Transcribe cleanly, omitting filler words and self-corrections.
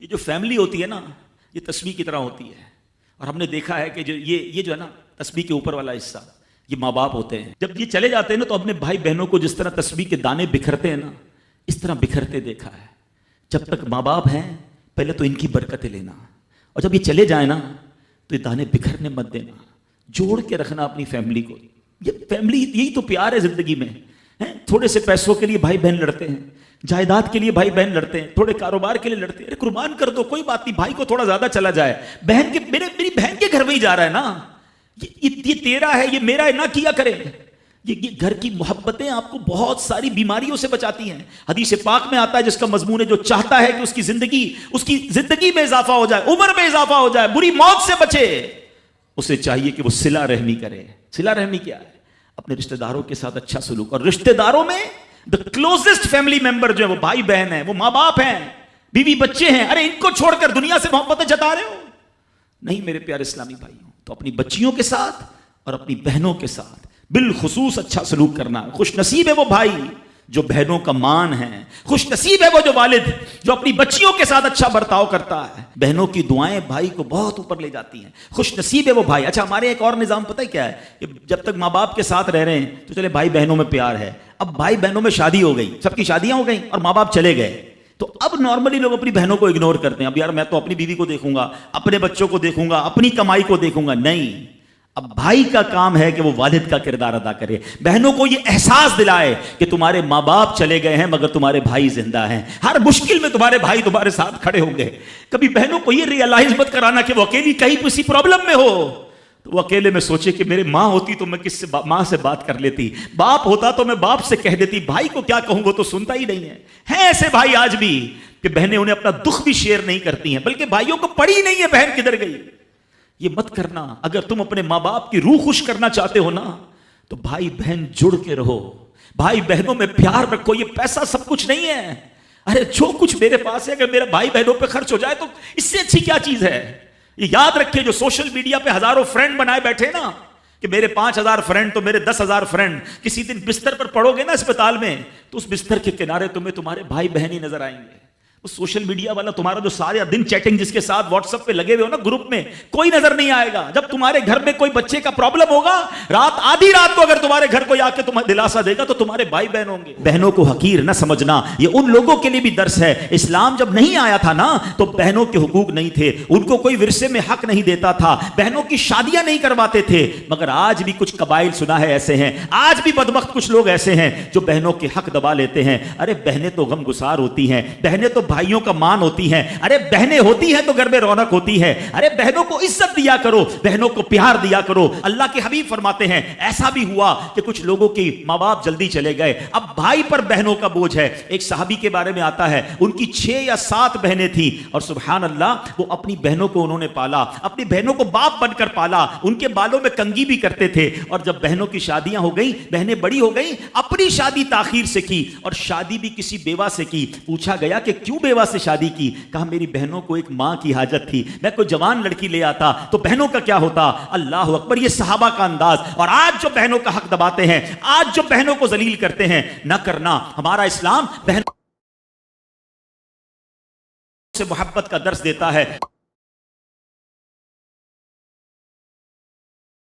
یہ جو فیملی ہوتی ہے نا، یہ تسبیح کی طرح ہوتی ہے. اور ہم نے دیکھا ہے کہ یہ جو ہے نا تسبیح کے اوپر والا حصہ، یہ ماں باپ ہوتے ہیں. جب یہ چلے جاتے ہیں نا تو اپنے بھائی بہنوں کو جس طرح تسبیح کے دانے بکھرتے ہیں نا، اس طرح بکھرتے دیکھا ہے. جب تک ماں باپ ہیں پہلے تو ان کی برکتیں لینا، اور جب یہ چلے جائیں نا تو یہ دانے بکھرنے مت دینا، جوڑ کے رکھنا اپنی فیملی کو. یہ فیملی، یہی تو پیار ہے زندگی میں. تھوڑے سے پیسوں کے لیے بھائی بہن لڑتے ہیں، جائیداد کے لیے بھائی بہن لڑتے ہیں، تھوڑے کاروبار کے لیے لڑتے ہیں. ارے قربان کر دو، کوئی بات نہیں، بھائی کو تھوڑا زیادہ چلا جائے، بہن کے میری بہن کے گھر میں ہی جا رہا ہے نا، یہ تیرا ہے، یہ میرا ہے، نہ کیا کرے. یہ گھر کی محبتیں آپ کو بہت ساری بیماریوں سے بچاتی ہیں. حدیث پاک میں آتا ہے جس کا مضمون ہے جو چاہتا ہے کہ اس کی زندگی میں اضافہ ہو جائے، عمر میں اضافہ ہو جائے، بری موت سے بچے، اسے چاہیے کہ وہ صلہ رحمی کرے. صلہ رحمی کیا ہے؟ اپنے رشتہ داروں کے ساتھ اچھا سلوک. اور رشتہ داروں میں the closest family member جو ہے وہ بھائی بہن ہیں، وہ ماں باپ ہیں، بیوی بچے ہیں. ارے ان کو چھوڑ کر دنیا سے محبتیں جتا رہے ہو؟ نہیں میرے پیارے اسلامی بھائیوں. تو اپنی بچیوں کے ساتھ اور اپنی بہنوں کے ساتھ بالخصوص اچھا سلوک کرنا. خوش نصیب ہے وہ بھائی جو بہنوں کا مان ہے، خوش نصیب ہے وہ جو والد جو اپنی بچیوں کے ساتھ اچھا برتاؤ کرتا ہے. بہنوں کی دعائیں بھائی کو بہت اوپر لے جاتی ہیں. خوش نصیب ہے وہ بھائی. اچھا، ہمارے ایک اور نظام پتہ ہے کیا ہے؟ کہ جب تک ماں باپ کے ساتھ رہ رہے ہیں تو چلے بھائی بہنوں میں پیار ہے. اب بھائی بہنوں میں شادی ہو گئی، سب کی شادیاں ہو گئیں اور ماں باپ چلے گئے، تو اب نارملی لوگ اپنی بہنوں کو اگنور کرتے ہیں. اب یار میں تو اپنی بیوی کو دیکھوں گا، اپنے بچوں کو دیکھوں گا، اپنی کمائی کو دیکھوں گا. نہیں، اب بھائی کا کام ہے کہ وہ والد کا کردار ادا کرے، بہنوں کو یہ احساس دلائے کہ تمہارے ماں باپ چلے گئے ہیں مگر تمہارے بھائی زندہ ہیں، ہر مشکل میں تمہارے بھائی تمہارے ساتھ کھڑے ہوں گے. کبھی بہنوں کو یہ ریئلائز مت کرانا کہ وہ اکیلی کہیں کسی پرابلم میں ہو تو وہ اکیلے میں سوچے کہ میرے ماں ہوتی تو میں کس سے ماں سے بات کر لیتی، باپ ہوتا تو میں باپ سے کہہ دیتی، بھائی کو کیا کہوں، وہ تو سنتا ہی نہیں ہے. ہیں ایسے بھائی آج بھی کہ بہنیں انہیں اپنا دکھ بھی شیئر نہیں کرتی ہیں، بلکہ بھائیوں کو پڑی نہیں ہے بہن کدھر گئی. یہ مت کرنا. اگر تم اپنے ماں باپ کی روح خوش کرنا چاہتے ہو نا تو بھائی بہن جڑ کے رہو، بھائی بہنوں میں پیار رکھو. یہ پیسہ سب کچھ نہیں ہے. ارے جو کچھ میرے پاس ہے اگر میرا بھائی بہنوں پہ خرچ ہو جائے تو اس سے اچھی کیا چیز ہے. یہ یاد رکھے جو سوشل میڈیا پہ ہزاروں فرینڈ بنائے بیٹھے نا کہ میرے 5000 فرینڈ تو میرے 10,000 فرینڈ، کسی دن بستر پر پڑو گے نا اسپتال میں تو اس بستر کے کنارے تمہیں تمہارے بھائی بہن ہی نظر آئیں گے. وہ سوشل میڈیا والا تمہارا جو سارے دن چیٹنگ جس کے ساتھ واٹس ایپ پہ لگے ہوئے ہو نا گروپ میں، کوئی نظر نہیں آئے گا. جب تمہارے گھر میں کوئی بچے کا پرابلم ہوگا، رات آدھی رات کو اگر تمہارے گھر کوئی آ کے تمہیں دلاسا دے گا تو تمہارے بھائی بہن ہوں گے. بہنوں کو حقیر نہ سمجھنا، یہ ان لوگوں کے لیے بھی درس ہے. اسلام جب نہیں آیا تھا نا تو بہنوں کے حقوق نہیں تھے، ان کو کوئی ورثے میں حق نہیں دیتا تھا، بہنوں کی شادیاں نہیں کرواتے تھے. مگر آج بھی کچھ قبائل سنا ہے ایسے ہیں، آج بھی بدبخت کچھ لوگ ایسے ہیں جو بہنوں کے حق دبا لیتے ہیں. ارے بہنیں تو غم گسار ہوتی ہیں، بہنیں تو بھائیوں کا مان ہوتی ہیں. ارے بہنیں ہوتی ہیں تو گھر میں رونق ہوتی ہے. ارے بہنوں کو عزت دیا کرو، بہنوں کو پیار دیا کرو. اللہ کے حبیب فرماتے ہیں ایسا بھی ہوا کہ کچھ لوگوں کی ماں باپ جلدی چلے گئے، اب بھائی پر بہنوں کا بوجھ ہے. ایک صحابی کے بارے میں آتا ہے ان کی 6 یا 7 بہنیں تھیں اور سبحان اللہ وہ اپنی بہنوں کو انہوں نے پالا، اپنی بہنوں کو باپ بن کر پالا، ان کے بالوں میں کنگھی بھی کرتے تھے. اور جب بہنوں کی شادیاں ہو گئیں، بہنیں بڑی ہو گئیں، اپنی شادی تاخیر سے کی اور شادی بھی کسی بیوہ سے کی. پوچھا گیا کہ کیوں بیوہ سے شادی کی؟ کہا میری بہنوں کو ایک ماں کی حاجت تھی، میں کوئی جوان لڑکی لے آتا تو بہنوں کا کیا ہوتا. اللہ اکبر، یہ صحابہ کا انداز. اور آج جو بہنوں کا حق دباتے ہیں، آج جو بہنوں کو ذلیل کرتے ہیں، نہ کرنا. ہمارا اسلام بہنوں سے محبت کا درس دیتا ہے.